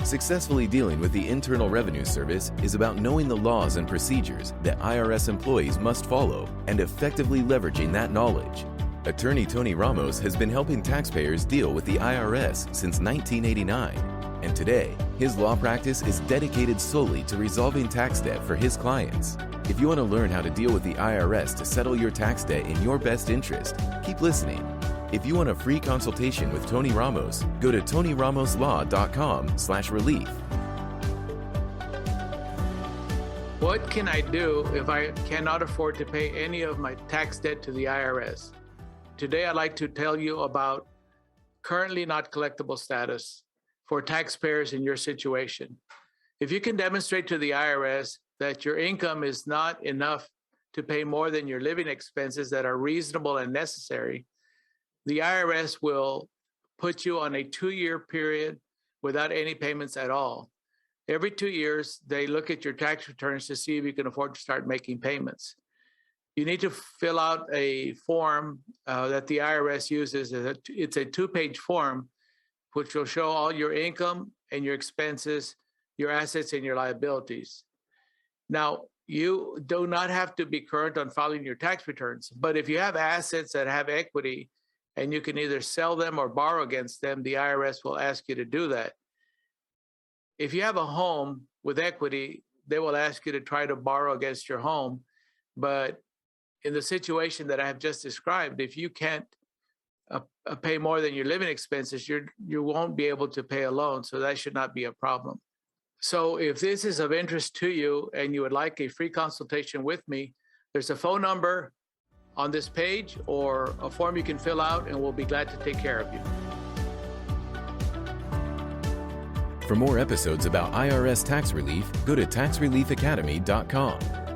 Successfully dealing with the Internal Revenue Service is about knowing the laws and procedures that IRS employees must follow and effectively leveraging that knowledge. Attorney Tony Ramos has been helping taxpayers deal with the IRS since 1989, and today, his law practice is dedicated solely to resolving tax debt for his clients. If you want to learn how to deal with the IRS to settle your tax debt in your best interest, keep listening. If you want a free consultation with Tony Ramos, go to tonyramoslaw.com/relief. What can I do if I cannot afford to pay any of my tax debt to the IRS? Today, I'd like to tell you about currently not collectible status for taxpayers in your situation. If you can demonstrate to the IRS that your income is not enough to pay more than your living expenses that are reasonable and necessary, the IRS will put you on a 2-year period without any payments at all. Every 2 years, they look at your tax returns to see if you can afford to start making payments. You need to fill out a form that the IRS uses. It's a 2-page form, which will show all your income and your expenses, your assets and your liabilities. Now, you do not have to be current on filing your tax returns, but if you have assets that have equity and you can either sell them or borrow against them, the IRS will ask you to do that. If you have a home with equity, they will ask you to try to borrow against your home. But in the situation that I have just described, if you can't pay more than your living expenses, you won't be able to pay a loan. So that should not be a problem. So if this is of interest to you and you would like a free consultation with me, there's a phone number on this page or a form you can fill out, and we'll be glad to take care of you. For more episodes about IRS tax relief, go to taxreliefacademy.com.